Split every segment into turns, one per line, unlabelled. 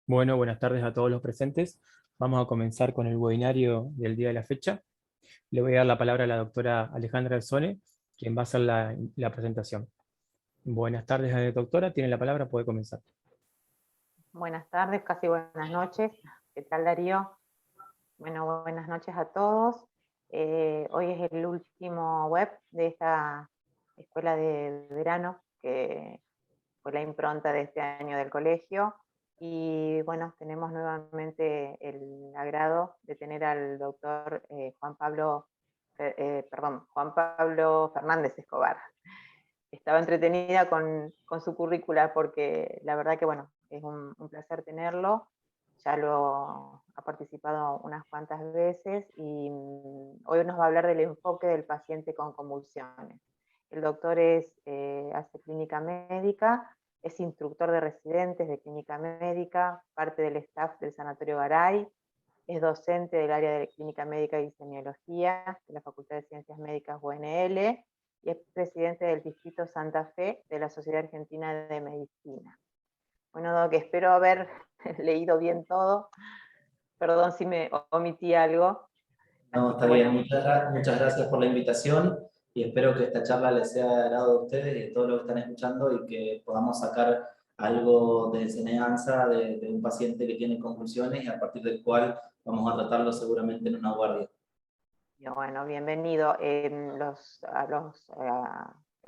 Bueno, buenas tardes a todos los presentes. Vamos a comenzar con el webinario del día de la fecha. Le voy a dar la palabra a la doctora Alejandra Alzone, quien va a hacer la presentación. Buenas tardes, doctora. Tiene la palabra, puede comenzar.
Buenas tardes, casi buenas noches. ¿Qué tal, Darío? Bueno, buenas noches a todos. Hoy es el último web de esta escuela de verano, que fue la impronta de este año del colegio. Y bueno, tenemos nuevamente el agrado de tener al doctor Juan Pablo Fernández Escobar. Estaba entretenida con su currícula porque la verdad que bueno, es un placer tenerlo. Ya lo ha participado unas cuantas veces y hoy nos va a hablar del enfoque del paciente con convulsiones. El doctor hace clínica médica, es instructor de residentes de clínica médica, parte del staff del Sanatorio Garay, es docente del área de clínica médica y semiología de la Facultad de Ciencias Médicas UNL y es presidente del Distrito Santa Fe de la Sociedad Argentina de Medicina. Bueno, Doc, espero haber leído bien todo. Perdón si me omití algo.
No, está bien. Muchas gracias por la invitación y espero que esta charla les sea de agrado a ustedes y a todos los que están escuchando y que podamos sacar algo de enseñanza de un paciente que tiene convulsiones y a partir del cual vamos a tratarlo seguramente en una guardia.
Bueno, bienvenido. Los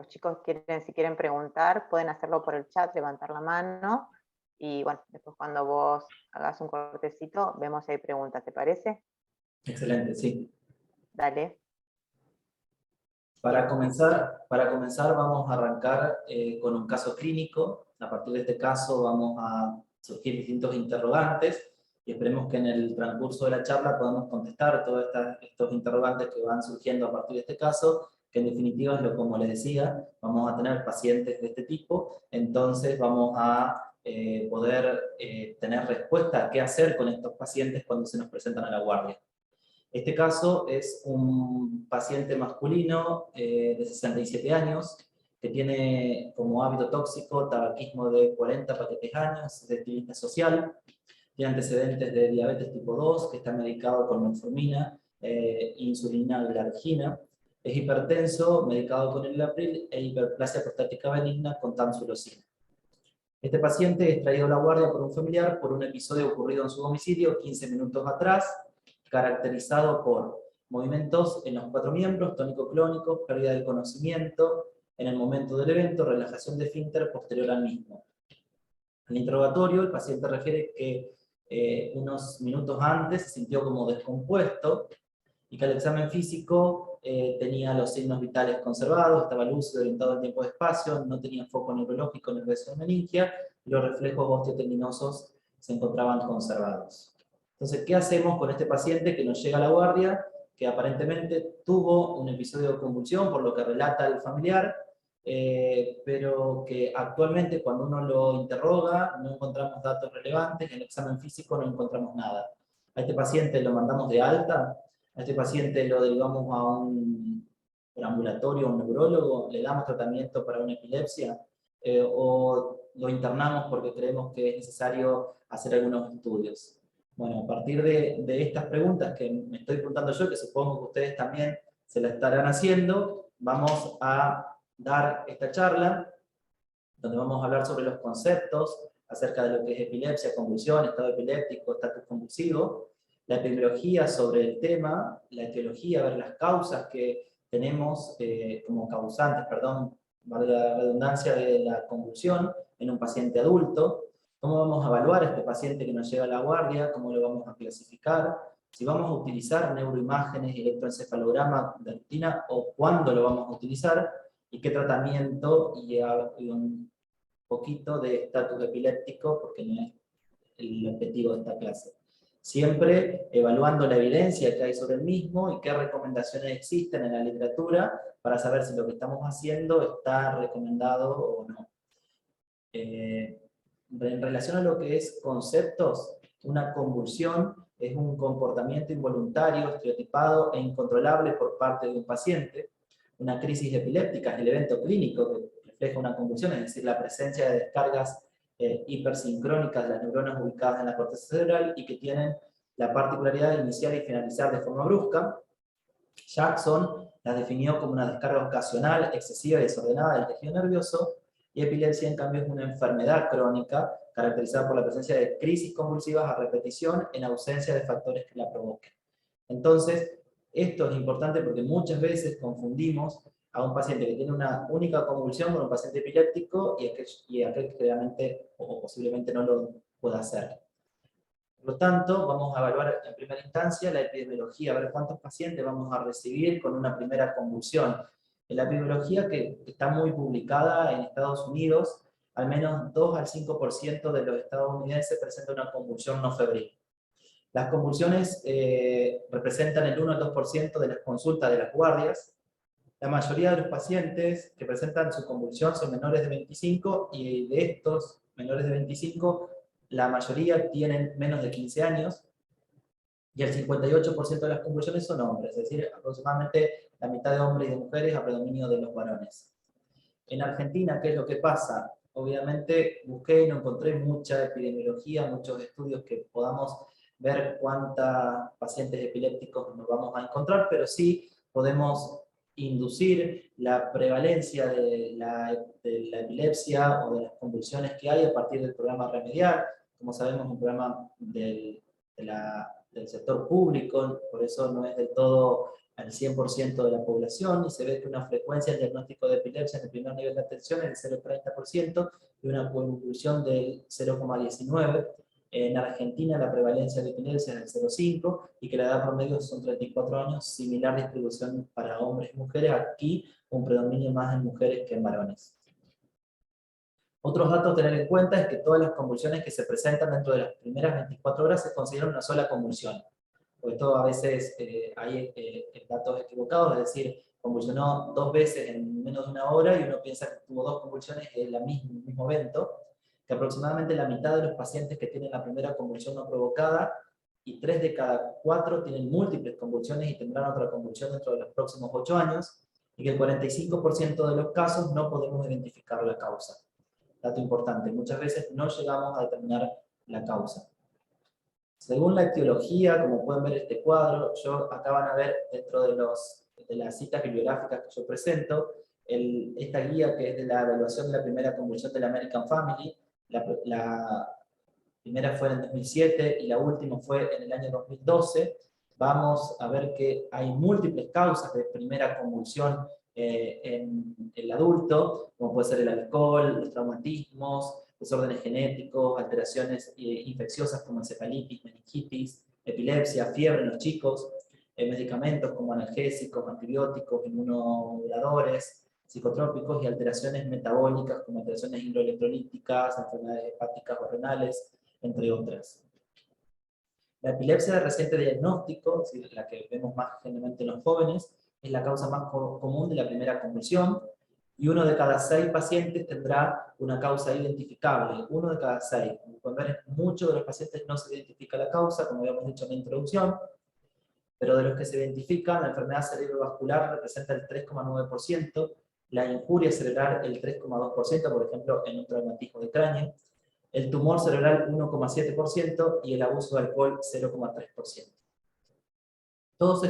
chicos si quieren preguntar, pueden hacerlo por el chat, levantar la mano y bueno, después cuando vos hagas un cortecito, vemos si hay preguntas, ¿te parece?
Excelente, sí.
Dale.
Para comenzar vamos a arrancar con un caso clínico. A partir de este caso vamos a surgir distintos interrogantes y esperemos que en el transcurso de la charla podamos contestar todos estos interrogantes que van surgiendo a partir de este caso, que en definitiva es como les decía, vamos a tener pacientes de este tipo, entonces vamos a poder tener respuesta a qué hacer con estos pacientes cuando se nos presentan a la guardia. Este caso es un paciente masculino de 67 años que tiene como hábito tóxico tabaquismo de 40 paquetes años, es de activista social, tiene antecedentes de diabetes tipo 2, que está medicado con metformina, insulina glargina, es hipertenso, medicado con enalapril e hiperplasia prostática benigna con tamsulosina. Este paciente es traído a la guardia por un familiar por un episodio ocurrido en su domicilio 15 minutos atrás, caracterizado por movimientos en los 4 miembros, tónico-clónicos, pérdida del conocimiento en el momento del evento, relajación de esfínter posterior al mismo. En el interrogatorio, el paciente refiere que unos minutos antes se sintió como descompuesto y que al examen físico tenía los signos vitales conservados, estaba lúcido, orientado al tiempo-espacio, no tenía foco neurológico en el resto de meningia, y los reflejos osteotendinosos se encontraban conservados. Entonces, ¿qué hacemos con este paciente que nos llega a la guardia, que aparentemente tuvo un episodio de convulsión, por lo que relata el familiar, pero que actualmente cuando uno lo interroga no encontramos datos relevantes, en el examen físico no encontramos nada? A este paciente lo mandamos de alta, a este paciente lo derivamos a un ambulatorio, a un neurólogo, le damos tratamiento para una epilepsia, o lo internamos porque creemos que es necesario hacer algunos estudios. Bueno, a partir de estas preguntas que me estoy preguntando yo, que supongo que ustedes también se la estarán haciendo, vamos a dar esta charla, donde vamos a hablar sobre los conceptos acerca de lo que es epilepsia, convulsión, estado epiléptico, estatus convulsivo, la epidemiología sobre el tema, la etiología, ver las causas que tenemos como causantes, valga la redundancia, de la convulsión en un paciente adulto, cómo vamos a evaluar a este paciente que nos llega a la guardia, cómo lo vamos a clasificar, si vamos a utilizar neuroimágenes y electroencefalograma de rutina o cuándo lo vamos a utilizar, y qué tratamiento y un poquito de estatus epiléptico, porque no es el objetivo de esta clase. Siempre evaluando la evidencia que hay sobre el mismo y qué recomendaciones existen en la literatura para saber si lo que estamos haciendo está recomendado o no. En relación a lo que es conceptos, una convulsión es un comportamiento involuntario, estereotipado e incontrolable por parte de un paciente. Una crisis epiléptica es el evento clínico que refleja una convulsión, es decir, la presencia de descargas hipersincrónicas de las neuronas ubicadas en la corteza cerebral y que tienen la particularidad de iniciar y finalizar de forma brusca. Jackson las definió como una descarga ocasional, excesiva y desordenada del tejido nervioso, y epilepsia, en cambio, es una enfermedad crónica caracterizada por la presencia de crisis convulsivas a repetición en ausencia de factores que la provoquen. Entonces, esto es importante porque muchas veces confundimos a un paciente que tiene una única convulsión con un paciente epiléptico y aquel que realmente o posiblemente no lo pueda hacer. Por lo tanto, vamos a evaluar en primera instancia la epidemiología, a ver cuántos pacientes vamos a recibir con una primera convulsión. En la epidemiología, que está muy publicada en Estados Unidos, al menos 2 al 5% de los estadounidenses presentan una convulsión no febril. Las convulsiones representan el 1 al 2% de las consultas de las guardias. La mayoría de los pacientes que presentan su convulsión son menores de 25, y de estos menores de 25, la mayoría tienen menos de 15 años, y el 58% de las convulsiones son hombres, es decir, aproximadamente la mitad de hombres y de mujeres a predominio de los varones. En Argentina, ¿qué es lo que pasa? Obviamente busqué y no encontré mucha epidemiología, muchos estudios que podamos ver cuántos pacientes epilépticos nos vamos a encontrar, pero sí podemos inducir la prevalencia de la epilepsia o de las convulsiones que hay a partir del programa Remediar. Como sabemos, es un programa del sector público, por eso no es del todo al 100% de la población, y se ve que una frecuencia del diagnóstico de epilepsia en el primer nivel de atención es del 0,30% y una convulsión del 0,19%. En Argentina la prevalencia de epilepsia es del 0,5% y que la edad promedio son 34 años, similar distribución para hombres y mujeres, aquí un predominio más en mujeres que en varones. Otros datos a tener en cuenta es que todas las convulsiones que se presentan dentro de las primeras 24 horas se consideran una sola convulsión. Porque esto a veces hay datos equivocados, es decir, convulsionó 2 veces en menos de una hora y uno piensa que tuvo 2 convulsiones en el mismo evento, que aproximadamente la mitad de los pacientes que tienen la primera convulsión no provocada y 3 de cada 4 tienen múltiples convulsiones y tendrán otra convulsión dentro de los próximos 8 años, y que el 45% de los casos no podemos identificar la causa. Dato importante, muchas veces no llegamos a determinar la causa. Según la etiología, como pueden ver este cuadro, acá van a ver dentro de las citas bibliográficas que yo presento, esta guía que es de la evaluación de la primera convulsión de la American Family. La primera fue en el 2007 y la última fue en el año 2012. Vamos a ver que hay múltiples causas de primera convulsión en el adulto, como puede ser el alcohol, los traumatismos, desórdenes genéticos, alteraciones infecciosas como encefalitis, meningitis, epilepsia, fiebre en los chicos, medicamentos como analgésicos, antibióticos, inmunomoduladores, psicotrópicos, y alteraciones metabólicas como alteraciones hidroelectrolíticas, enfermedades hepáticas o renales, entre otras. La epilepsia de reciente diagnóstico, es decir, la que vemos más generalmente en los jóvenes, es la causa más común de la primera convulsión, y 1 de cada 6 pacientes tendrá una causa identificable. 1 de cada 6. Como pueden ver, en muchos de los pacientes no se identifica la causa, como habíamos dicho en la introducción, pero de los que se identifican, la enfermedad cerebrovascular representa el 3,9%, la injuria cerebral el 3,2%, por ejemplo, en un traumatismo de cráneo, el tumor cerebral 1,7% y el abuso de alcohol 0,3%. Todas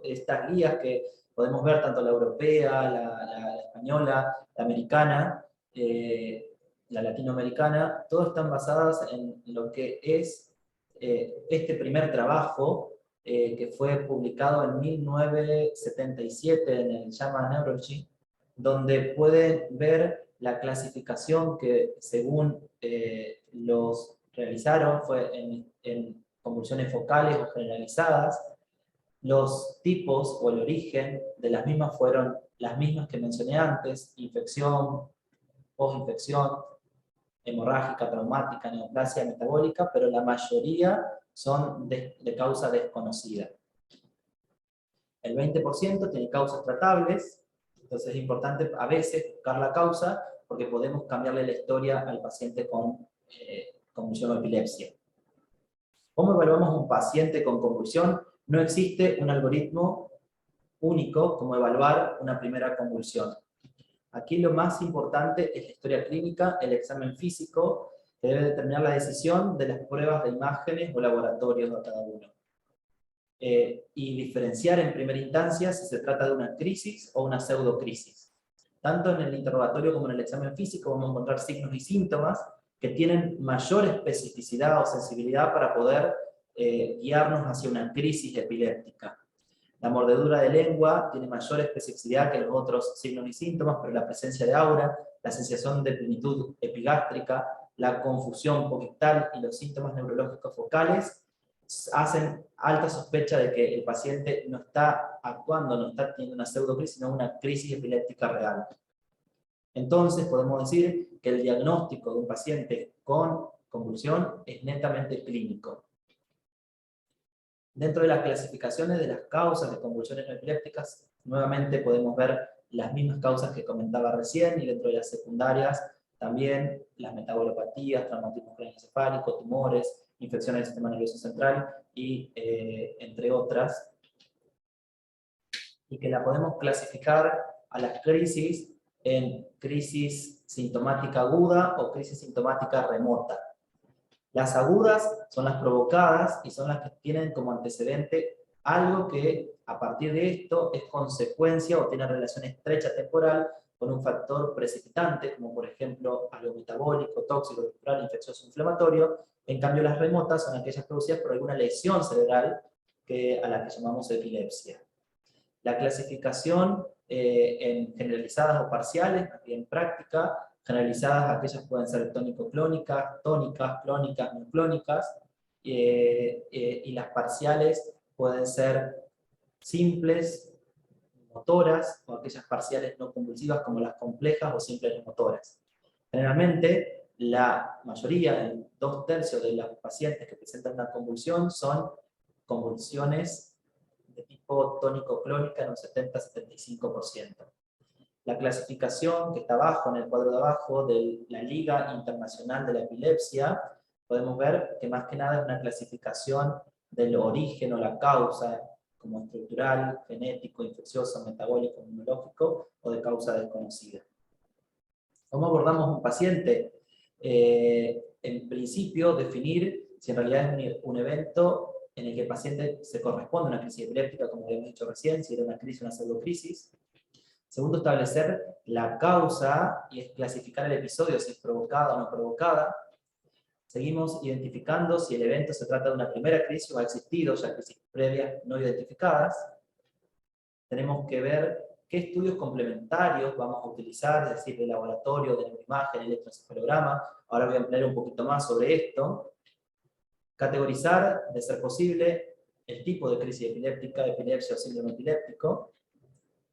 estas guías que podemos ver, tanto la europea, la española, la americana, la latinoamericana, todas están basadas en lo que es este primer trabajo que fue publicado en 1977 en el JAMA Neurology, donde pueden ver la clasificación que según los realizaron fue en convulsiones focales o generalizadas. Los tipos o el origen de las mismas fueron las mismas que mencioné antes: infección, posinfección, hemorrágica, traumática, neoplasia, metabólica, pero la mayoría son de causa desconocida. El 20% tiene causas tratables, entonces es importante a veces buscar la causa porque podemos cambiarle la historia al paciente con convulsión o epilepsia. ¿Cómo evaluamos a un paciente con convulsión? No existe un algoritmo único como evaluar una primera convulsión. Aquí lo más importante es la historia clínica, el examen físico, que debe determinar la decisión de las pruebas de imágenes o laboratorios a cada uno. Y diferenciar en primera instancia si se trata de una crisis o una pseudocrisis. Tanto en el interrogatorio como en el examen físico vamos a encontrar signos y síntomas que tienen mayor especificidad o sensibilidad para poder guiarnos hacia una crisis epiléptica. La mordedura de lengua tiene mayor especificidad que los otros signos y síntomas, pero la presencia de aura, la sensación de plenitud epigástrica, la confusión poquictal y los síntomas neurológicos focales hacen alta sospecha de que el paciente no está actuando, no está teniendo una pseudocrisis, sino una crisis epiléptica real. Entonces podemos decir que el diagnóstico de un paciente con convulsión es netamente clínico. Dentro de las clasificaciones de las causas de convulsiones no epilépticas, nuevamente podemos ver las mismas causas que comentaba recién, y dentro de las secundarias también las metabolopatías, traumatismo craneoencefálico, tumores, infecciones del sistema nervioso central, y entre otras, y que la podemos clasificar a las crisis en crisis sintomática aguda o crisis sintomática remota. Las agudas son las provocadas y son las que tienen como antecedente algo que a partir de esto es consecuencia o tiene relación estrecha temporal con un factor precipitante, como por ejemplo algo metabólico, tóxico, estructural, infeccioso, inflamatorio. En cambio las remotas son aquellas producidas por alguna lesión cerebral a la que llamamos epilepsia. La clasificación en generalizadas o parciales, más bien práctica. Generalizadas, aquellas pueden ser tónico-clónicas, tónicas, clónicas, no clónicas, y las parciales pueden ser simples, motoras, o aquellas parciales no convulsivas como las complejas o simples motoras. Generalmente, la mayoría, el 2/3 de los pacientes que presentan una convulsión son convulsiones de tipo tónico-clónica en un 70-75%. La clasificación que está abajo, en el cuadro de abajo, de la Liga Internacional de la Epilepsia, podemos ver que más que nada es una clasificación del origen o la causa, como estructural, genético, infeccioso, metabólico, inmunológico, o de causa desconocida. ¿Cómo abordamos un paciente? En principio, definir si en realidad es un evento en el que el paciente se corresponde a una crisis epiléptica, como habíamos dicho recién, si era una crisis o una pseudocrisis. Segundo, establecer la causa y clasificar el episodio, si es provocada o no provocada. Seguimos identificando si el evento se trata de una primera crisis o ha existido ya crisis previas no identificadas. Tenemos que ver qué estudios complementarios vamos a utilizar, es decir, de laboratorio, de neuroimagen, electroencefalograma. Ahora voy a ampliar un poquito más sobre esto. Categorizar, de ser posible, el tipo de crisis epiléptica, epilepsia o síndrome epiléptico.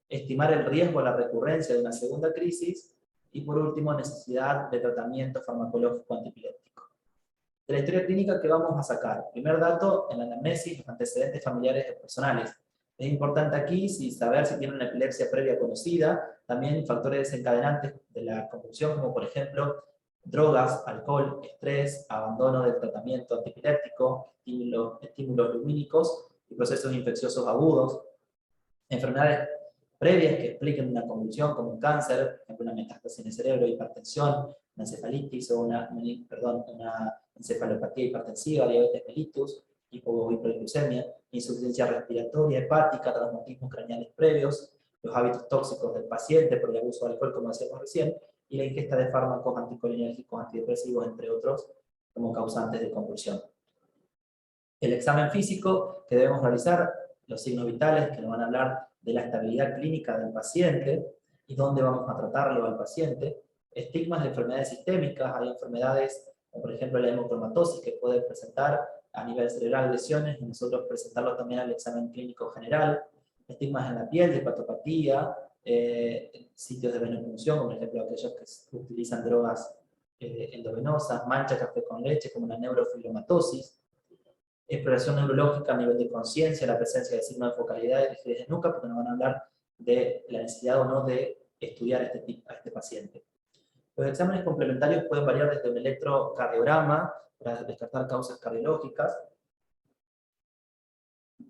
Estimar el riesgo a la recurrencia de una segunda crisis, y por último, necesidad de tratamiento farmacológico antipiléptico. De la historia clínica, ¿qué vamos a sacar? Primer dato, en la anamnesis, los antecedentes familiares y personales. Es importante aquí saber si tiene una epilepsia previa conocida, también factores desencadenantes de la convulsión, como por ejemplo, drogas, alcohol, estrés, abandono del tratamiento antipiléptico, estímulos lumínicos y procesos infecciosos agudos, enfermedades previas que expliquen una convulsión como un cáncer, por ejemplo una metástasis en el cerebro, hipertensión, una encefalitis o una encefalopatía hipertensiva, diabetes mellitus, hiperglucemia, insuficiencia respiratoria, hepática, traumatismos craneales previos, los hábitos tóxicos del paciente por el abuso de alcohol, como decíamos recién, y la ingesta de fármacos anticolinérgicos, antidepresivos, entre otros, como causantes de convulsión. El examen físico que debemos realizar, los signos vitales que nos van a hablar de la estabilidad clínica del paciente y dónde vamos a tratarlo al paciente, estigmas de enfermedades sistémicas, hay enfermedades como por ejemplo la hemocromatosis que puede presentar a nivel cerebral lesiones y nosotros presentarlo también al examen clínico general, estigmas en la piel de hepatopatía, sitios de venopunción, como por ejemplo aquellos que utilizan drogas endovenosas, mancha café con leche como una neurofibromatosis, exploración neurológica a nivel de conciencia, la presencia de signos de focalidad y rigidez de nuca, porque nos van a hablar de la necesidad o no de estudiar a este paciente. Los exámenes complementarios pueden variar desde un electrocardiograma para descartar causas cardiológicas,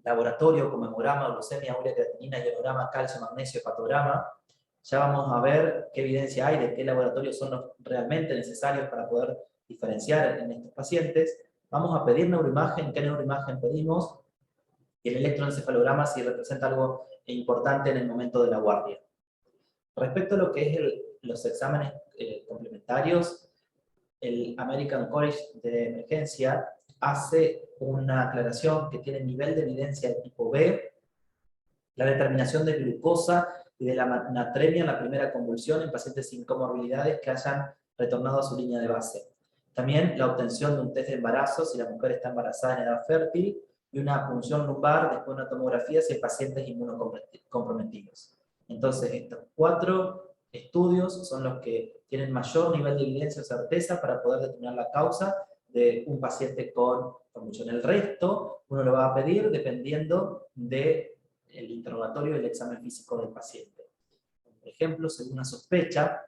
laboratorio como hemograma, glucemia, urea, creatinina, ionograma, calcio, magnesio, hepatograma. Ya vamos a ver qué evidencia hay de qué laboratorios son los realmente necesarios para poder diferenciar en estos pacientes, vamos a pedir neuroimagen. ¿Qué neuroimagen pedimos? Y el electroencefalograma si representa algo importante en el momento de la guardia. Respecto a lo que es los exámenes complementarios, el American College de Emergencia hace una aclaración que tiene nivel de evidencia de tipo B, la determinación de glucosa y de la natremia en la primera convulsión en pacientes sin comorbilidades que hayan retornado a su línea de base. También la obtención de un test de embarazo si la mujer está embarazada en edad fértil y una punción lumbar después de una tomografía si hay pacientes inmunocomprometidos. Entonces, estos 4 estudios son los que tienen mayor nivel de evidencia o certeza para poder determinar la causa de un paciente con convulsión. El resto uno lo va a pedir dependiendo del interrogatorio y el examen físico del paciente. Por ejemplo, según una sospecha,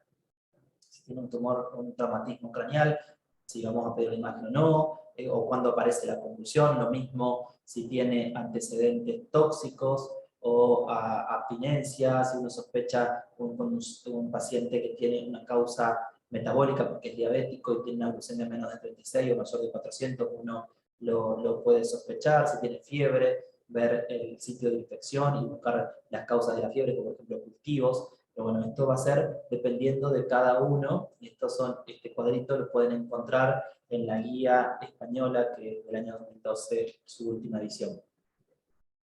si tiene un tumor o un traumatismo craneal, si vamos a pedir la imagen o no, o cuando aparece la convulsión, lo mismo si tiene antecedentes tóxicos o abstinencia, si uno sospecha un paciente que tiene una causa metabólica porque es diabético y tiene una glucemia menos de 36 o mayor de 400, uno lo puede sospechar. Si tiene fiebre, ver el sitio de infección y buscar las causas de la fiebre, como por ejemplo cultivos. Pero bueno, esto va a ser dependiendo de cada uno, y este cuadrito lo pueden encontrar en la guía española que del año 2012, su última edición.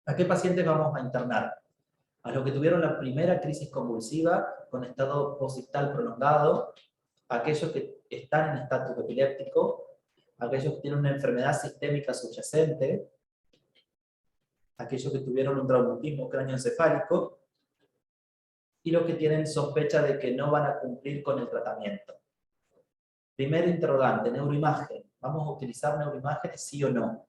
¿A qué pacientes vamos a internar? A los que tuvieron la primera crisis convulsiva con estado posictal prolongado, aquellos que están en estatus epiléptico, aquellos que tienen una enfermedad sistémica subyacente, aquellos que tuvieron un traumatismo cráneoencefálico, y los que tienen sospecha de que no van a cumplir con el tratamiento. Primer interrogante, neuroimagen. ¿Vamos a utilizar neuroimágenes, sí o no?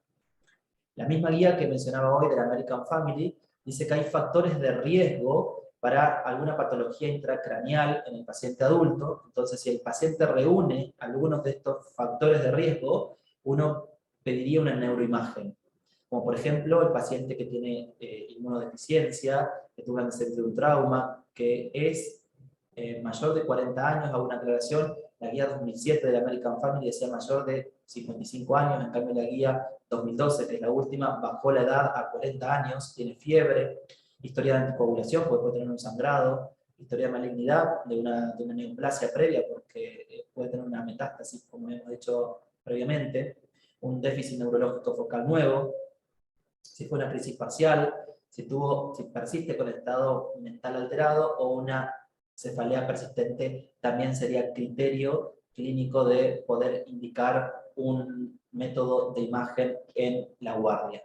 La misma guía que mencionaba hoy de la American Family dice que hay factores de riesgo para alguna patología intracraneal en el paciente adulto. Entonces, si el paciente reúne algunos de estos factores de riesgo, uno pediría una neuroimagen. Como por ejemplo, el paciente que tiene inmunodeficiencia, que tuvo antecedente de un trauma, que es mayor de 40 años, hago una aclaración, la guía 2007 de la American Family decía mayor de 55 años, en cambio la guía 2012, que es la última, bajó la edad a 40 años, tiene fiebre, historia de anticoagulación, porque puede tener un sangrado, historia de malignidad, de una neoplasia previa, porque puede tener una metástasis, como hemos dicho previamente, un déficit neurológico focal nuevo, si fue una crisis parcial, si persiste con estado mental alterado o una cefalea persistente, también sería criterio clínico de poder indicar un método de imagen en la guardia.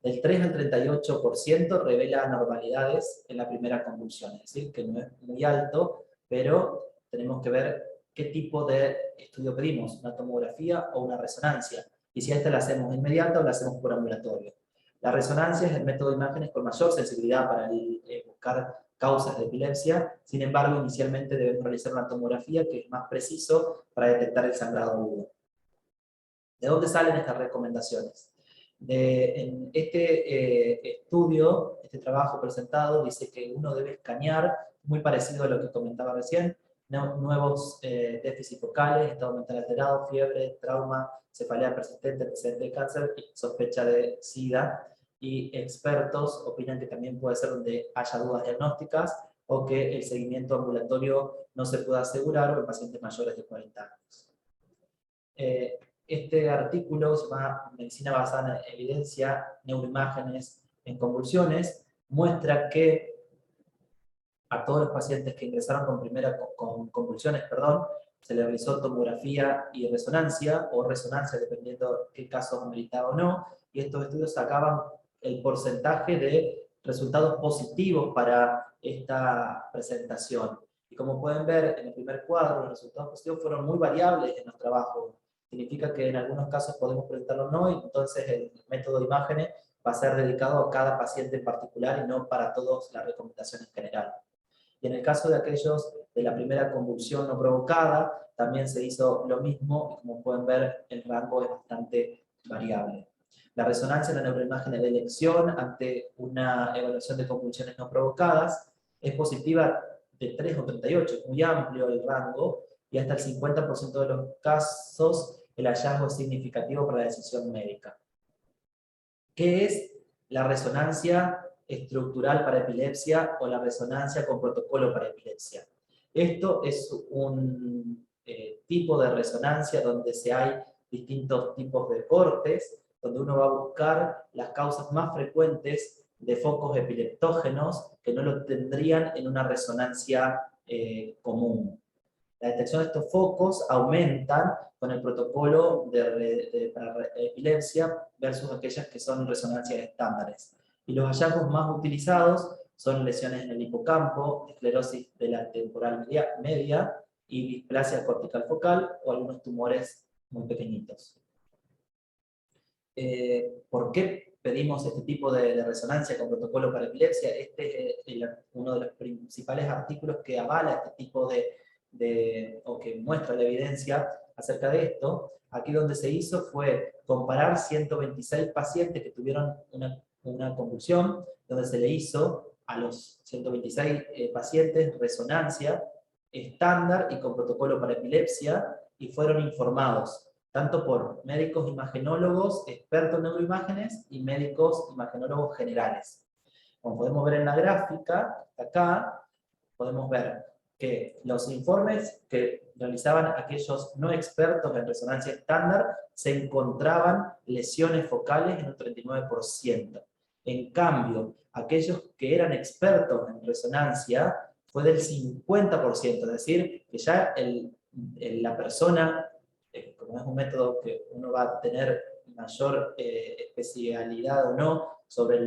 Del 3 al 38% revela anormalidades en la primera convulsión, es decir, que no es muy alto, pero tenemos que ver qué tipo de estudio pedimos, una tomografía o una resonancia, y si a esta la hacemos inmediata o la hacemos por ambulatorio. La resonancia es el método de imágenes con mayor sensibilidad para buscar causas de epilepsia, sin embargo, inicialmente debemos realizar una tomografía que es más preciso para detectar el sangrado agudo. ¿De dónde salen estas recomendaciones? En este estudio, este trabajo presentado, dice que uno debe escanear, muy parecido a lo que comentaba recién, nuevos déficits focales, estado mental alterado, fiebre, trauma, cefalea persistente, antecedente de cáncer y sospecha de SIDA. Y expertos opinan que también puede ser donde haya dudas diagnósticas o que el seguimiento ambulatorio no se pueda asegurar o en pacientes mayores de 40 años. Este artículo se llama Medicina basada en evidencia, neuroimágenes en convulsiones, muestra que a todos los pacientes que ingresaron con convulsiones, se le realizó tomografía y resonancia, o resonancia dependiendo qué caso ameritaba o no, y estos estudios sacaban el porcentaje de resultados positivos para esta presentación. Y como pueden ver en el primer cuadro, los resultados positivos fueron muy variables en los trabajos. Significa que en algunos casos podemos presentarlo o no, y entonces el método de imágenes va a ser dedicado a cada paciente en particular y no para todos la recomendación en general. Y en el caso de aquellos de la primera convulsión no provocada, también se hizo lo mismo, y como pueden ver, el rango es bastante variable. La resonancia en la neuroimagen de elección ante una evaluación de convulsiones no provocadas es positiva de 3 o 38, es muy amplio el rango, y hasta el 50% de los casos el hallazgo es significativo para la decisión médica. ¿Qué es la resonancia estructural para epilepsia o la resonancia con protocolo para epilepsia? Esto es un tipo de resonancia donde hay distintos tipos de cortes, donde uno va a buscar las causas más frecuentes de focos epileptógenos que no lo tendrían en una resonancia común. La detección de estos focos aumentan con el protocolo para epilepsia versus aquellas que son resonancias estándares. Y los hallazgos más utilizados son lesiones en el hipocampo, esclerosis de la temporal media y displasia cortical focal o algunos tumores muy pequeñitos. ¿Por qué pedimos este tipo de resonancia con protocolo para epilepsia? Este es uno de los principales artículos que avala este tipo o que muestra la evidencia acerca de esto. Aquí donde se hizo fue comparar 126 pacientes que tuvieron una convulsión, donde se le hizo a los 126 pacientes resonancia estándar y con protocolo para epilepsia, y fueron informados tanto por médicos imagenólogos, expertos en neuroimágenes, y médicos imagenólogos generales. Como podemos ver en la gráfica, acá podemos ver que los informes que realizaban aquellos no expertos en resonancia estándar se encontraban lesiones focales en un 39%. En cambio, aquellos que eran expertos en resonancia fue del 50%, es decir, que ya la persona, como es un método que uno va a tener mayor especialidad o no sobre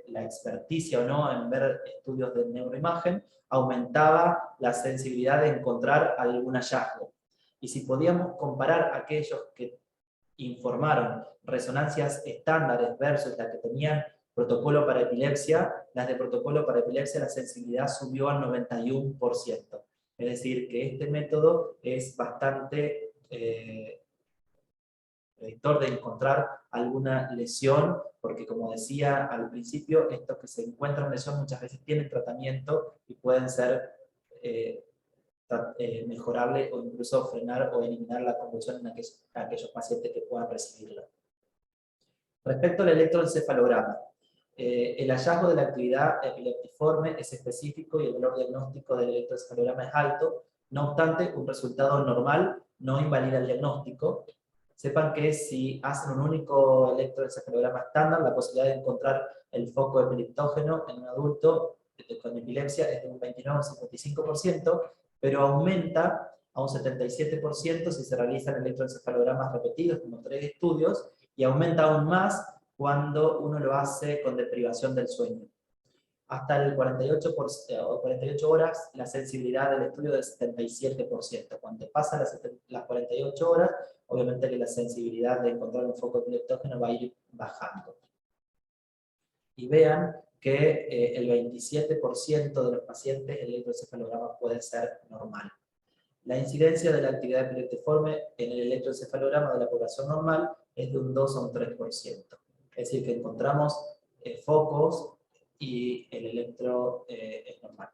la experticia o no en ver estudios de neuroimagen, aumentaba la sensibilidad de encontrar algún hallazgo. Y si podíamos comparar aquellos que informaron resonancias estándares versus las que tenían protocolo para epilepsia, las de protocolo para epilepsia la sensibilidad subió al 91%. Es decir, que este método es bastante predictor de encontrar alguna lesión, porque como decía al principio, estos que se encuentran lesión muchas veces tienen tratamiento y pueden ser mejorable o incluso frenar o eliminar la convulsión en aquellos pacientes que puedan recibirla. Respecto al electroencefalograma, el hallazgo de la actividad epileptiforme es específico y el valor diagnóstico del electroencefalograma es alto. No obstante, un resultado normal no invalida el diagnóstico. Sepan que si hacen un único electroencefalograma estándar, la posibilidad de encontrar el foco epileptógeno en un adulto con epilepsia es de un 29 o 55%, pero aumenta a un 77% si se realizan electroencefalogramas repetidos, como 3 estudios, y aumenta aún más cuando uno lo hace con deprivación del sueño. Hasta el 48 horas, la sensibilidad del estudio es 77%. Cuando pasan las 48 horas, obviamente que la sensibilidad de encontrar un foco epileptógeno va a ir bajando. Y vean que el 27% de los pacientes el electroencefalograma puede ser normal. La incidencia de la actividad epileptiforme en el electroencefalograma de la población normal es de un 2 a un 3%. Es decir, que encontramos focos y el electro es normal.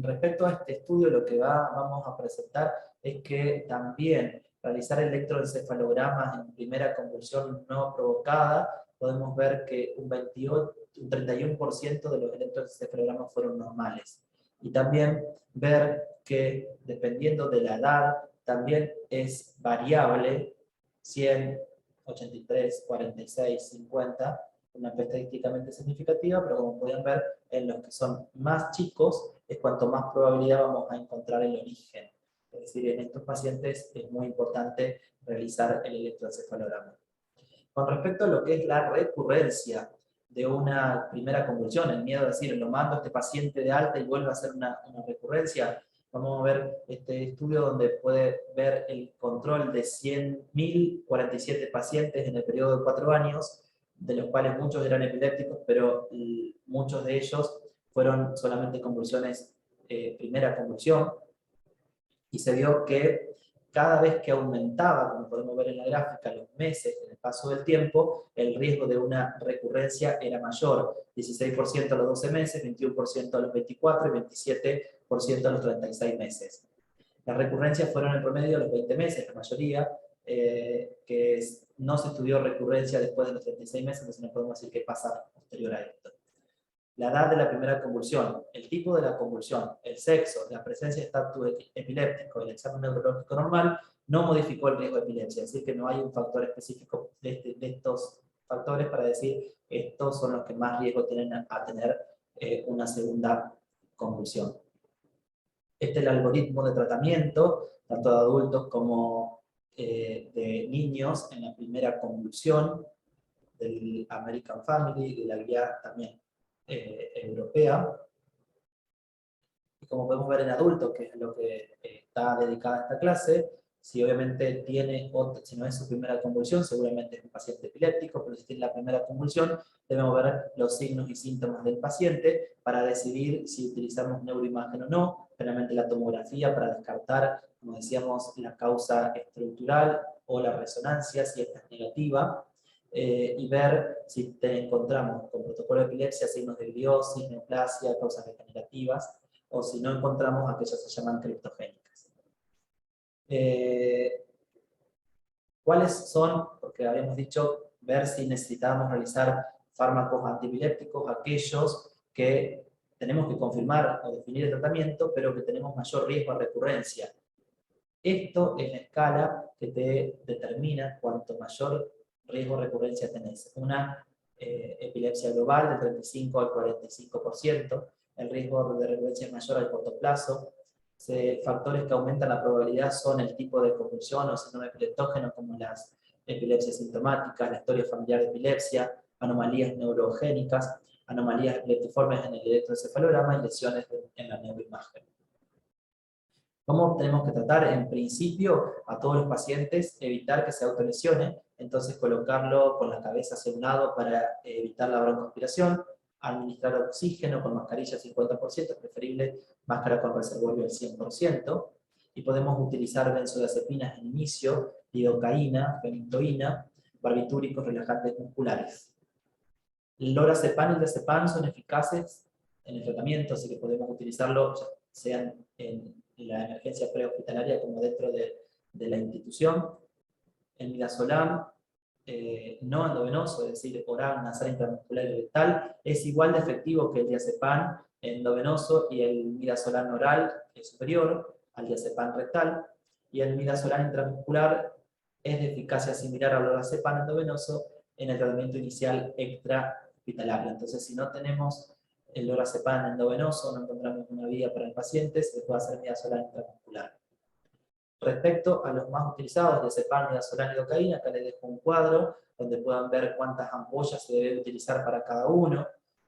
Respecto a este estudio, lo que vamos a presentar es que también realizar electroencefalogramas en primera convulsión no provocada, podemos ver que un 31% de los electroencefalogramas fueron normales. Y también ver que dependiendo de la edad, también es variable, 100, 83, 46, 50, una estadísticamente significativa, pero como pueden ver, en los que son más chicos es cuanto más probabilidad vamos a encontrar el origen. Es decir, en estos pacientes es muy importante realizar el electroencefalograma. Con respecto a lo que es la recurrencia de una primera convulsión, el miedo a decir, lo mando a este paciente de alta y vuelve a hacer una recurrencia, vamos a ver este estudio donde puede ver el control de 100.047 pacientes en el periodo de 4 años, de los cuales muchos eran epilépticos, pero muchos de ellos fueron solamente convulsiones, primera convulsión, y se vio que cada vez que aumentaba, como podemos ver en la gráfica, los meses en paso del tiempo, el riesgo de una recurrencia era mayor, 16% a los 12 meses, 21% a los 24 y 27% a los 36 meses. Las recurrencias fueron en promedio a los 20 meses, la mayoría, no se estudió recurrencia después de los 36 meses, entonces no podemos decir qué pasa posterior a esto. La edad de la primera convulsión, el tipo de la convulsión, el sexo, la presencia de estatus epiléptico y el examen neurológico normal no modificó el riesgo de epilepsia, así que no hay un factor específico de estos factores para decir estos son los que más riesgo tienen a tener una segunda convulsión. Este es el algoritmo de tratamiento, tanto de adultos como de niños en la primera convulsión del American Family, de la guía también europea. Y como podemos ver en adultos, que es lo que está dedicada a esta clase, si obviamente tiene, si no es su primera convulsión, seguramente es un paciente epiléptico, pero si tiene la primera convulsión, debemos ver los signos y síntomas del paciente para decidir si utilizamos neuroimagen o no, generalmente la tomografía para descartar, como decíamos, la causa estructural o la resonancia, si esta es negativa, y ver si te encontramos con protocolo de epilepsia, signos de gliosis, neoplasia, causas degenerativas, o si no encontramos aquellas que se llaman criptogénicas. ¿Cuáles son? Porque habíamos dicho ver si necesitábamos realizar fármacos antiepilépticos, aquellos que tenemos que confirmar o definir el tratamiento, pero que tenemos mayor riesgo de recurrencia. Esto es la escala que te determina cuánto mayor riesgo de recurrencia tenés. Una epilepsia global del 35 al 45%, el riesgo de recurrencia es mayor al corto plazo. Factores que aumentan la probabilidad son el tipo de convulsión o síndrome epileptógeno, como las epilepsias sintomáticas, la historia familiar de epilepsia, anomalías neurogénicas, anomalías epileptiformes en el electroencefalograma y lesiones en la neuroimagen. ¿Cómo tenemos que tratar? En principio, a todos los pacientes, evitar que se autolesione, entonces colocarlo con la cabeza hacia un lado para evitar la broncoaspiración, administrar oxígeno con mascarilla 50%, es preferible máscara con reservorio al 100%, y podemos utilizar benzodiazepinas en inicio, lidocaína, fenitoína, barbitúricos relajantes musculares. El lorazepam y el diazepam son eficaces en el tratamiento, así que podemos utilizarlo sean en la emergencia prehospitalaria como dentro de la institución. El midazolam no endovenoso, es decir, oral, nasal, intramuscular y rectal, es igual de efectivo que el diazepam endovenoso y el midazolam oral es superior al diazepam rectal, y el midazolam intramuscular es de eficacia similar al lorazepam endovenoso en el tratamiento inicial extrahospitalario. Entonces, si no tenemos el lorazepam endovenoso, no encontramos una vía para el paciente, se puede hacer midazolam intramuscular. Respecto a los más utilizados, diazepam, midazolam y lidocaína, acá les dejo un cuadro donde puedan ver cuántas ampollas se debe utilizar para cada uno.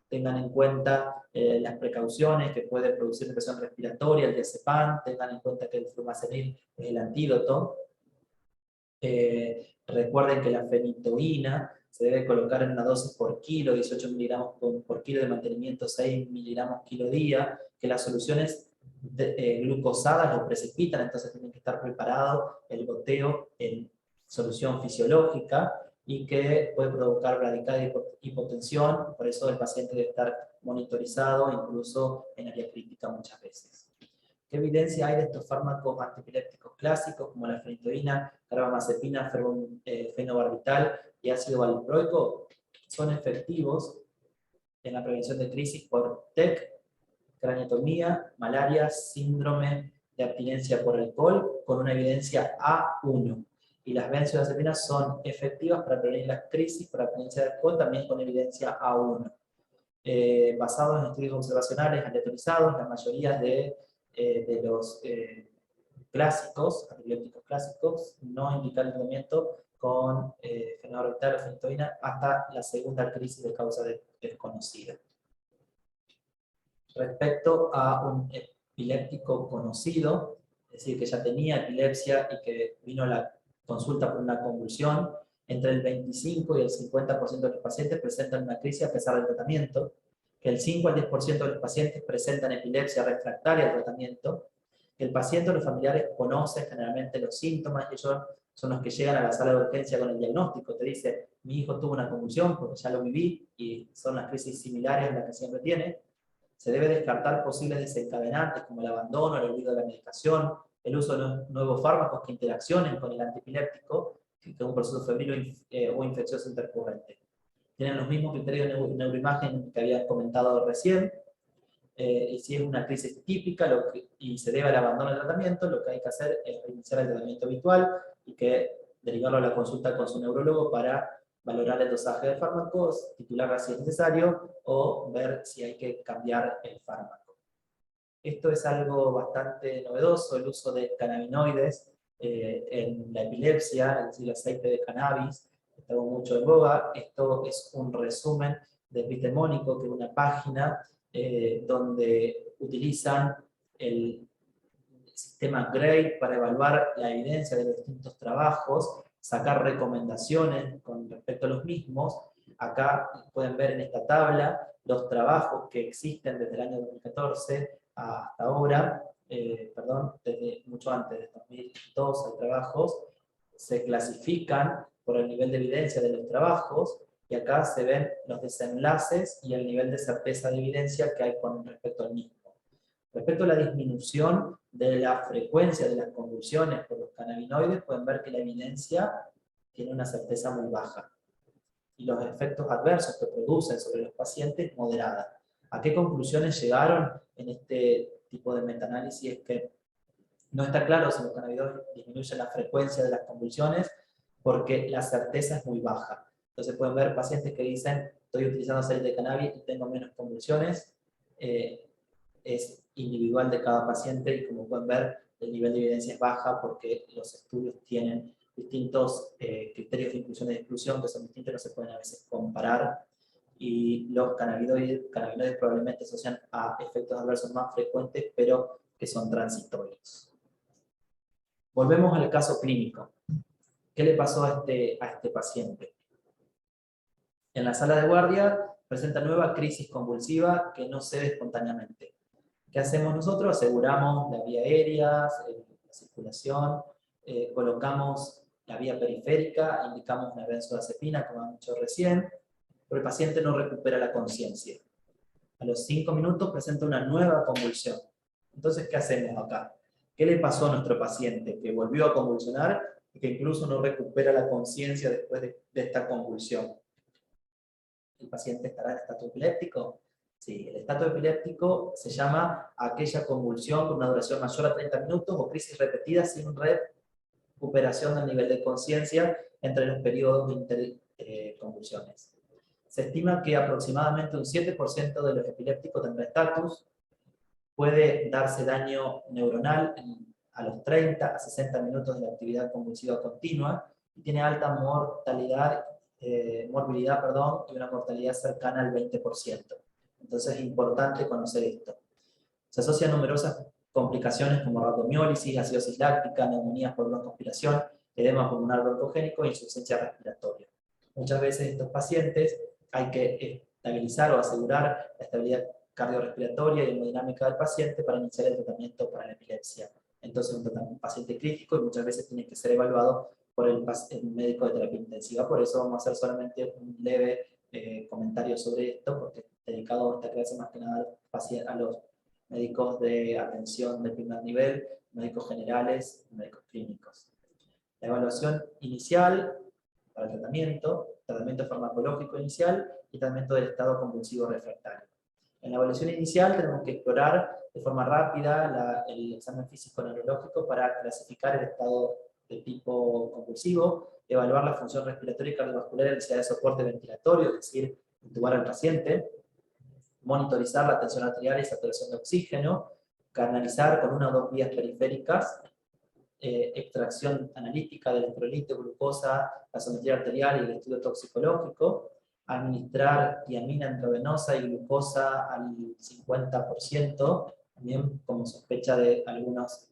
Tengan en cuenta las precauciones que puede producir infección respiratoria, el diazepam, tengan en cuenta que el flumazenil es el antídoto. Recuerden que la fenitoína se debe colocar en una dosis por kilo, 18 miligramos por kilo de mantenimiento, 6 miligramos kilo día, que las soluciones glucosadas lo precipitan, entonces tienen que estar preparado el goteo en solución fisiológica y que puede provocar bradicardia y hipotensión, por eso el paciente debe estar monitorizado incluso en área crítica muchas veces. ¿Qué evidencia hay de estos fármacos antiepilépticos clásicos como la fenitoína, carbamazepina, fenobarbital y ácido valproico? Son efectivos en la prevención de crisis por TEC, craneotomía, malaria, síndrome de abstinencia por alcohol, con una evidencia A1. Y las benzodiazepinas son efectivas para prevenir las crisis por abstinencia de alcohol, también con evidencia A1. Basados en estudios observacionales aleatorizados, la mayoría de los clásicos, antibióticos clásicos, no indican el tratamiento con fenobarbital o fenitoína hasta la segunda crisis de causa desconocida. Respecto a un epiléptico conocido, es decir, que ya tenía epilepsia y que vino a la consulta por una convulsión, entre el 25 y el 50% de los pacientes presentan una crisis a pesar del tratamiento, que el 5 al 10% de los pacientes presentan epilepsia refractaria al tratamiento, que el paciente o los familiares conocen generalmente los síntomas y ellos son los que llegan a la sala de urgencia con el diagnóstico, te dice, mi hijo tuvo una convulsión porque ya lo viví y son las crisis similares a las que siempre tiene. Se debe descartar posibles desencadenantes como el abandono, el olvido de la medicación, el uso de nuevos fármacos que interaccionen con el antiepiléptico, que es un proceso febril o infeccioso intercurrente. Tienen los mismos criterios de neuroimagen que había comentado recién, y si es una crisis típica y se debe al abandono del tratamiento, lo que hay que hacer es reiniciar el tratamiento habitual y que derivarlo a la consulta con su neurólogo para valorar el dosaje de fármacos, titularla si es necesario o ver si hay que cambiar el fármaco. Esto es algo bastante novedoso, el uso de cannabinoides en la epilepsia, es decir, el aceite de cannabis, está mucho en boga. Esto es un resumen de Epistemónico, que es una página donde utilizan el sistema GRADE para evaluar la evidencia de los distintos trabajos, sacar recomendaciones con respecto a los mismos. Acá pueden ver en esta tabla los trabajos que existen desde el año 2014 hasta ahora, desde mucho antes, de 2002 hay trabajos, se clasifican por el nivel de evidencia de los trabajos, y acá se ven los desenlaces y el nivel de certeza de evidencia que hay con respecto al mismo. Respecto a la disminución de la frecuencia de las convulsiones por los cannabinoides, pueden ver que la evidencia tiene una certeza muy baja. Y los efectos adversos que producen sobre los pacientes, moderada. ¿A qué conclusiones llegaron en este tipo de metaanálisis? Es que no está claro si los cannabinoides disminuyen la frecuencia de las convulsiones porque la certeza es muy baja. Entonces pueden ver pacientes que dicen, estoy utilizando aceite de cannabis y tengo menos convulsiones. Es individual de cada paciente y como pueden ver, el nivel de evidencia es baja porque los estudios tienen distintos criterios de inclusión y de exclusión que son distintos, no se pueden a veces comparar, y los cannabinoides probablemente asocian a efectos adversos más frecuentes, pero que son transitorios. Volvemos al caso clínico. ¿Qué le pasó a este paciente? En la sala de guardia presenta nueva crisis convulsiva que no cede espontáneamente. ¿Qué hacemos nosotros? Aseguramos la vía aérea, la circulación, colocamos la vía periférica, indicamos una benzodiazepina, como han dicho recién, pero el paciente no recupera la conciencia. A los 5 minutos presenta una nueva convulsión. Entonces, ¿qué hacemos acá? ¿Qué le pasó a nuestro paciente? Que volvió a convulsionar y que incluso no recupera la conciencia después de esta convulsión. ¿El paciente estará en estado epiléptico? Sí, el estado epiléptico se llama aquella convulsión con una duración mayor a 30 minutos o crisis repetida sin recuperación del nivel de conciencia entre los periodos de interconvulsiones. Se estima que aproximadamente un 7% de los epilépticos tendrá estatus, puede darse daño neuronal a los 30 a 60 minutos de la actividad convulsiva continua y tiene alta morbilidad, y una mortalidad cercana al 20%. Entonces es importante conocer esto. Se asocian numerosas complicaciones como rhabdomiólisis, acidosis láctica, neumonías por broncoaspiración, edema pulmonar broncogénico e insuficiencia respiratoria. Muchas veces estos pacientes hay que estabilizar o asegurar la estabilidad cardiorrespiratoria y hemodinámica del paciente para iniciar el tratamiento para la epilepsia. Entonces un paciente crítico y muchas veces tiene que ser evaluado por el médico de terapia intensiva. Por eso vamos a hacer solamente un leve comentario sobre esto, porque es dedicado a esta clase más que nada a los médicos de atención de primer nivel, médicos generales, médicos clínicos. La evaluación inicial para el tratamiento farmacológico inicial y tratamiento del estado convulsivo refractario. En la evaluación inicial tenemos que explorar de forma rápida el examen físico-neurológico para clasificar el estado de tipo convulsivo, evaluar la función respiratoria y cardiovascular y la necesidad de soporte ventilatorio, es decir, intubar al paciente, monitorizar la tensión arterial y saturación de oxígeno, canalizar con una o dos vías periféricas, extracción analítica de electrolito, glucosa, gasometría arterial y el estudio toxicológico, administrar tiamina intravenosa y glucosa al 50%, también como sospecha de algunos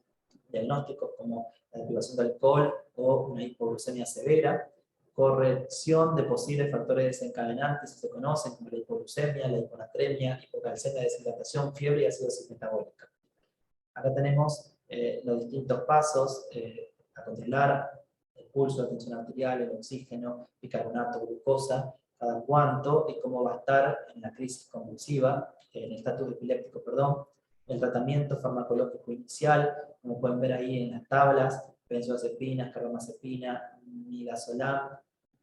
diagnósticos como la privación de alcohol o una hipoglucemia severa, corrección de posibles factores desencadenantes, si se conocen, como la hipoglucemia, la hiponatremia, hipocalcemia, deshidratación, fiebre y acidosis metabólica. Acá tenemos los distintos pasos a controlar pulso, la tensión arterial, el oxígeno, bicarbonato, glucosa, cada cuánto y cómo va a estar en la crisis convulsiva, en el estatus epiléptico, perdón, el tratamiento farmacológico inicial, como pueden ver ahí en las tablas, benzodiazepinas, carbamazepina, midazolam,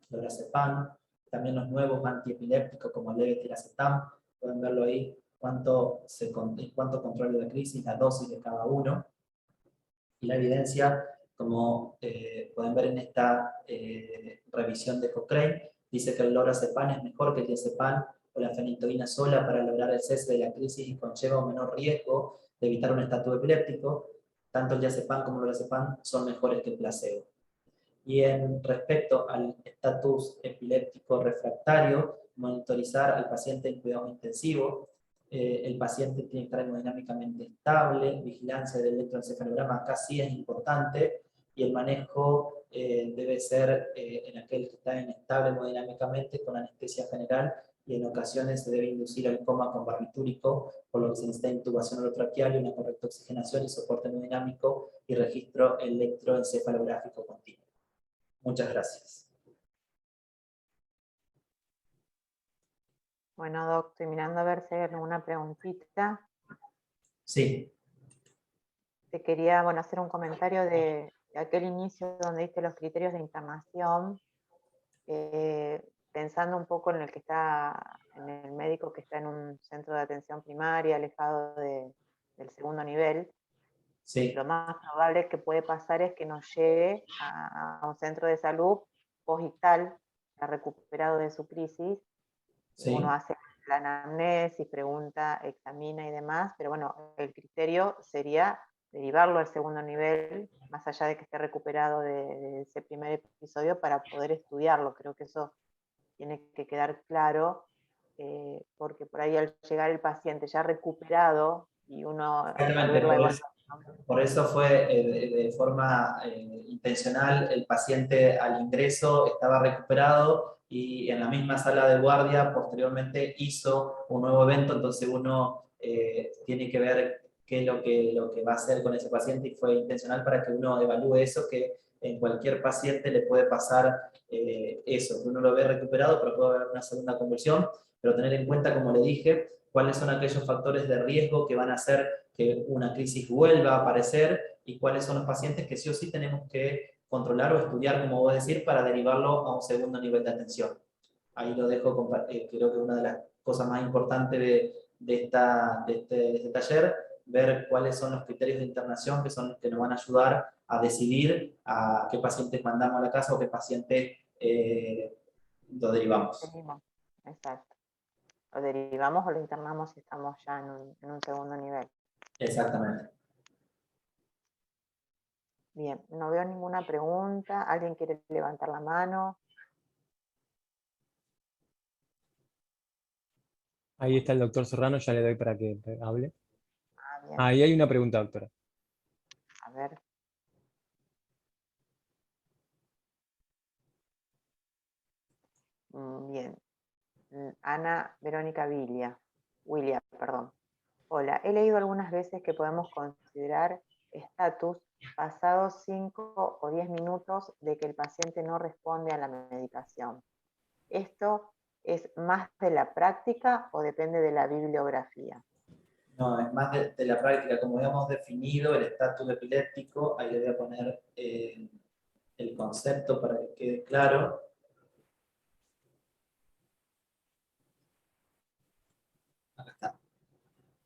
lorazepam, también los nuevos antiepilépticos como el levetiracetam, pueden verlo ahí, cuánto controla la crisis, la dosis de cada uno, y la evidencia, como pueden ver en esta revisión de Cochrane, dice que el lorazepam es mejor que el diazepam o la fenitoína sola para lograr el cese de la crisis y conlleva un menor riesgo de evitar un estatus epiléptico. Tanto el diazepam como el lorazepam son mejores que el placebo. Y en respecto al estatus epiléptico refractario, monitorizar al paciente en cuidados intensivos. El paciente tiene que estar hemodinámicamente estable, vigilancia del electroencefalograma acá sí es importante, y el manejo debe ser en aquel que está inestable hemodinámicamente con anestesia general, y en ocasiones se debe inducir al coma con barbitúrico, por lo que se necesita intubación orotraqueal y una correcta oxigenación y soporte hemodinámico y registro electroencefalográfico continuo. Muchas gracias.
Bueno, Doc, estoy mirando a ver si hay alguna preguntita.
Sí.
Te quería, bueno, hacer un comentario de aquel inicio donde diste los criterios de internación, pensando un poco en en el médico que está en un centro de atención primaria, alejado del segundo nivel.
Sí.
Lo más probable que puede pasar es que nos llegue a un centro de salud postictal, recuperado de su crisis.
Sí.
Uno hace la anamnesis, pregunta, examina y demás, pero bueno, el criterio sería derivarlo al segundo nivel, más allá de que esté recuperado de ese primer episodio, para poder estudiarlo. Creo que eso tiene que quedar claro, porque por ahí al llegar el paciente ya recuperado y uno al ver la evaluación.
Por eso fue de forma intencional, el paciente al ingreso estaba recuperado y en la misma sala de guardia posteriormente hizo un nuevo evento, entonces uno tiene que ver qué es lo que va a hacer con ese paciente, y fue intencional para que uno evalúe eso, que en cualquier paciente le puede pasar eso, que uno lo ve recuperado, pero puede haber una segunda convulsión, pero tener en cuenta, como le dije, cuáles son aquellos factores de riesgo que van a hacer que una crisis vuelva a aparecer y cuáles son los pacientes que sí o sí tenemos que controlar o estudiar, como vos decir, para derivarlo a un segundo nivel de atención. Ahí lo dejo, creo que una de las cosas más importantes de este taller, ver cuáles son los criterios de internación que son los que nos van a ayudar a decidir a qué pacientes mandamos a la casa o qué pacientes lo derivamos.
Exacto. Lo derivamos o lo internamos si estamos ya en un segundo nivel.
Exactamente.
Bien, no veo ninguna pregunta. ¿Alguien quiere levantar la mano?
Ahí está el doctor Serrano, ya le doy para que hable.
Bien.
Ahí hay una pregunta, doctora.
A ver. Bien. Ana Verónica Willia, perdón. Hola, he leído algunas veces que podemos considerar estatus pasados 5 o 10 minutos de que el paciente no responde a la medicación. ¿Esto es más de la práctica o depende de la bibliografía?
No, es más de la práctica. Como habíamos definido el estatus epiléptico, ahí le voy a poner el concepto para que quede claro. Acá está.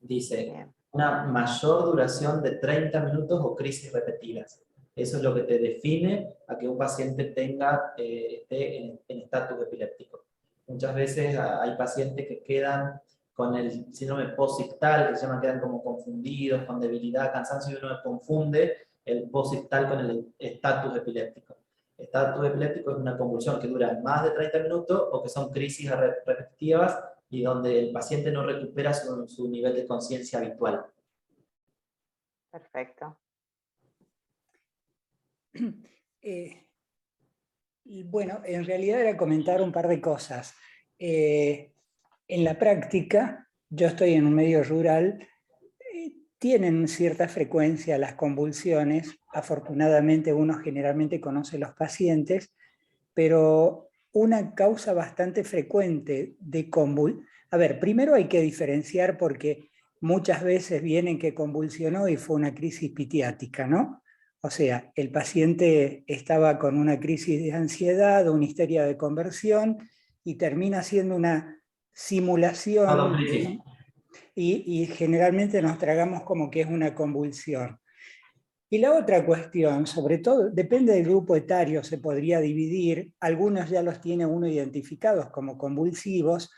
Dice, bien, una mayor duración de 30 minutos o crisis repetidas. Eso es lo que te define a que un paciente esté en estatus epiléptico. Muchas veces hay pacientes que quedan con el síndrome posictal, que se llama, quedan como confundidos, con debilidad, cansancio, y uno confunde el posictal con el estatus epiléptico. Estatus epiléptico es una convulsión que dura más de 30 minutos o que son crisis repetitivas y donde el paciente no recupera su nivel de conciencia habitual.
Perfecto.
Bueno, en realidad era comentar un par de cosas. En la práctica, yo estoy en un medio rural, tienen cierta frecuencia las convulsiones, afortunadamente uno generalmente conoce los pacientes, pero una causa bastante frecuente de convulsión. A ver, primero hay que diferenciar porque muchas veces vienen que convulsionó y fue una crisis pitiática, ¿no? O sea, el paciente estaba con una crisis de ansiedad o una histeria de conversión y termina siendo una simulación y generalmente nos tragamos como que es una convulsión. Y la otra cuestión, sobre todo, depende del grupo etario, se podría dividir. Algunos ya los tiene uno identificados como convulsivos,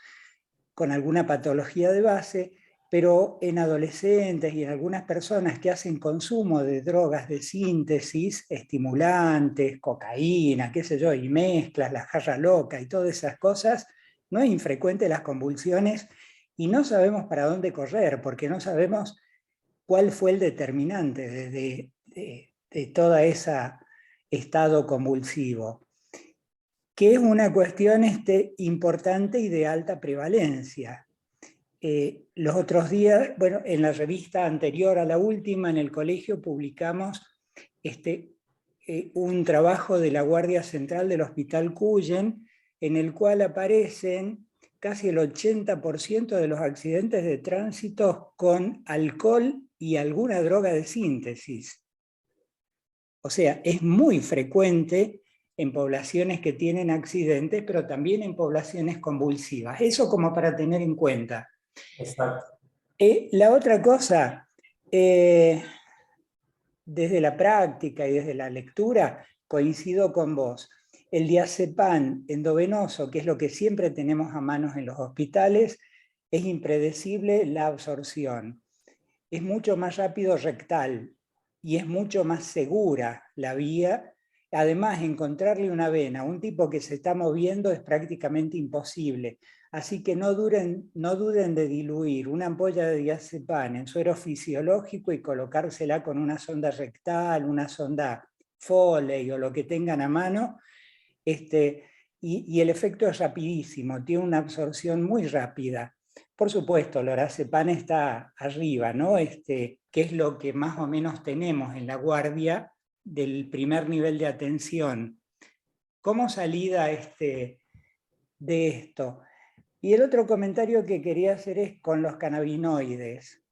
con alguna patología de base, pero en adolescentes y en algunas personas que hacen consumo de drogas de síntesis, estimulantes, cocaína, qué sé yo, y mezclas, la jarra loca y todas esas cosas, no es infrecuente las convulsiones y no sabemos para dónde correr, porque no sabemos cuál fue el determinante de todo ese estado convulsivo, que es una cuestión importante y de alta prevalencia. Los otros días, bueno, en la revista anterior a la última, en el colegio, publicamos un trabajo de la Guardia Central del Hospital Cuyen, en el cual aparecen casi el 80% de los accidentes de tránsito con alcohol y alguna droga de síntesis. O sea, es muy frecuente en poblaciones que tienen accidentes, pero también en poblaciones convulsivas. Eso como para tener en cuenta.
Exacto.
La otra cosa, desde la práctica y desde la lectura, coincido con vos. El diazepam endovenoso, que es lo que siempre tenemos a manos en los hospitales, es impredecible la absorción. Es mucho más rápido rectal y es mucho más segura la vía. Además, encontrarle una vena a un tipo que se está moviendo es prácticamente imposible. Así que no duden de diluir una ampolla de diazepam en suero fisiológico y colocársela con una sonda rectal, una sonda Foley o lo que tengan a mano. Y el efecto es rapidísimo, tiene una absorción muy rápida. Por supuesto, el lorazepam está arriba, ¿no? Que es lo que más o menos tenemos en la guardia del primer nivel de atención. ¿Cómo salida de esto? Y el otro comentario que quería hacer es con los cannabinoides.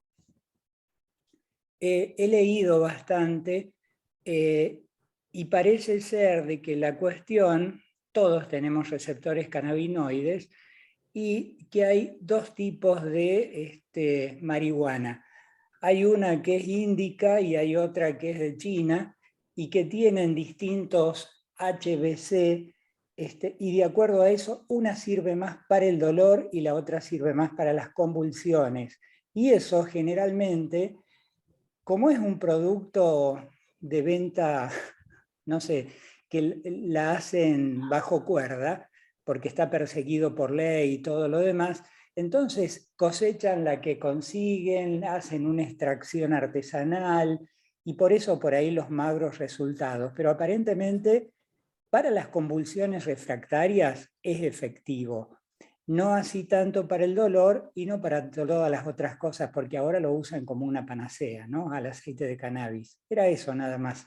He leído bastante y parece ser de que la cuestión, todos tenemos receptores cannabinoides, y que hay dos tipos de marihuana. Hay una que es índica y hay otra que es de China, y que tienen distintos HBC, y de acuerdo a eso, una sirve más para el dolor y la otra sirve más para las convulsiones. Y eso generalmente, como es un producto de venta, no sé, que la hacen bajo cuerda, porque está perseguido por ley y todo lo demás, entonces cosechan la que consiguen, hacen una extracción artesanal, y por eso por ahí los magros resultados. Pero aparentemente para las convulsiones refractarias es efectivo. No así tanto para el dolor y no para todas las otras cosas, porque ahora lo usan como una panacea, ¿no? Al aceite de cannabis. Era eso nada más.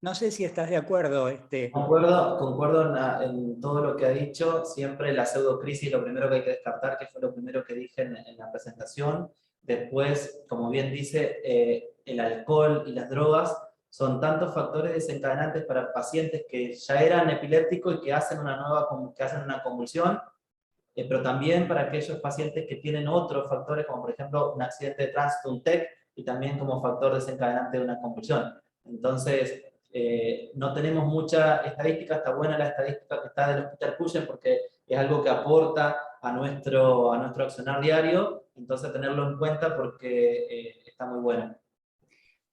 No sé si estás de acuerdo.
Concuerdo en todo lo que ha dicho. Siempre la pseudocrisis, lo primero que hay que descartar, que fue lo primero que dije en la presentación. Después, como bien dice, el alcohol y las drogas son tantos factores desencadenantes para pacientes que ya eran epilépticos y que hacen una convulsión, pero también para aquellos pacientes que tienen otros factores, como por ejemplo un accidente de tránsito, un TEC, y también como factor desencadenante de una convulsión. Entonces, no tenemos mucha estadística. Está buena la estadística que está del Hospital Cuyen porque es algo que aporta a nuestro accionar diario, entonces tenerlo en cuenta porque está muy bueno.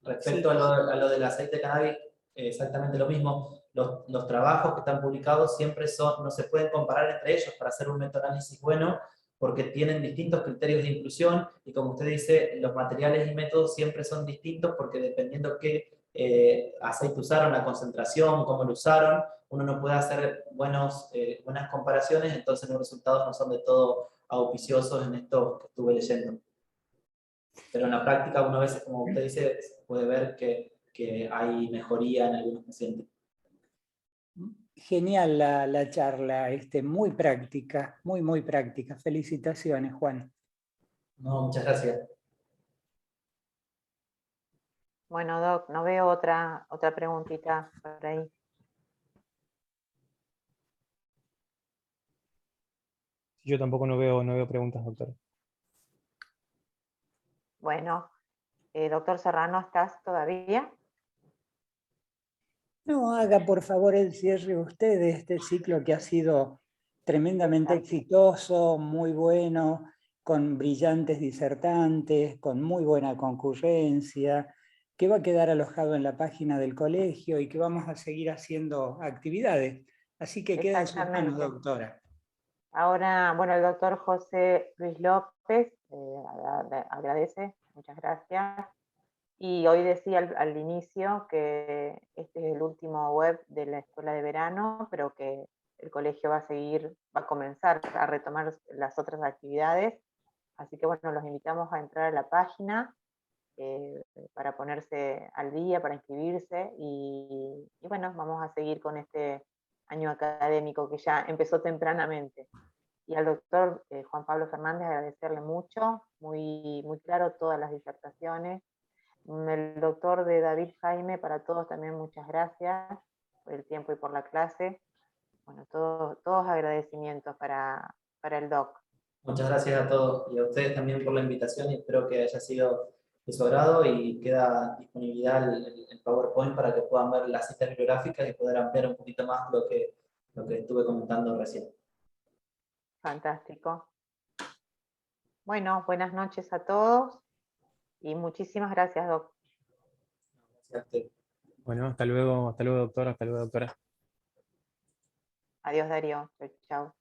Respecto a lo del aceite de cannabis, exactamente lo mismo. Los trabajos que están publicados siempre no se pueden comparar entre ellos para hacer un metaanálisis bueno, porque tienen distintos criterios de inclusión, y como usted dice, los materiales y métodos siempre son distintos, porque dependiendo qué aceite usaron, la concentración, cómo lo usaron, uno no puede hacer buenas comparaciones, entonces los resultados no son de todo auspiciosos en esto que estuve leyendo. Pero en la práctica, uno a veces, como usted dice, puede ver que que hay mejoría en algunos pacientes.
Genial la charla, muy práctica, muy práctica. Felicitaciones, Juan.
No, muchas gracias.
Bueno, Doc, no veo otra preguntita por ahí.
Yo tampoco no veo preguntas, doctora.
Bueno, doctor Serrano, ¿estás todavía?
No, haga por favor el cierre usted de este ciclo que ha sido tremendamente exitoso, muy bueno, con brillantes disertantes, con muy buena concurrencia, que va a quedar alojado en la página del colegio y que vamos a seguir haciendo actividades. Así que queda en sus manos,
Exactamente.
doctora.
Ahora, bueno, el doctor José Luis López agradece, muchas gracias. Y hoy decía al inicio que este es el último web de la escuela de verano, pero que el colegio va a comenzar a retomar las otras actividades. Así que bueno, los invitamos a entrar a la página para ponerse al día, para inscribirse y bueno, vamos a seguir con este año académico que ya empezó tempranamente. Y al doctor Juan Pablo Fernández agradecerle mucho, muy claro todas las disertaciones. El doctor de David Jaime, para todos también muchas gracias por el tiempo y por la clase. Bueno, todos agradecimientos para el doc.
Muchas gracias a todos y a ustedes también por la invitación y espero que haya sido de su agrado y queda disponibilidad el PowerPoint para que puedan ver las citas bibliográficas y poder ampliar un poquito más lo que estuve comentando recién.
Fantástico. Bueno, buenas noches a todos y muchísimas gracias, doc.
Gracias a ustedes.
Bueno, hasta luego, doctora, hasta luego, doctora.
Adiós, Darío. Chau.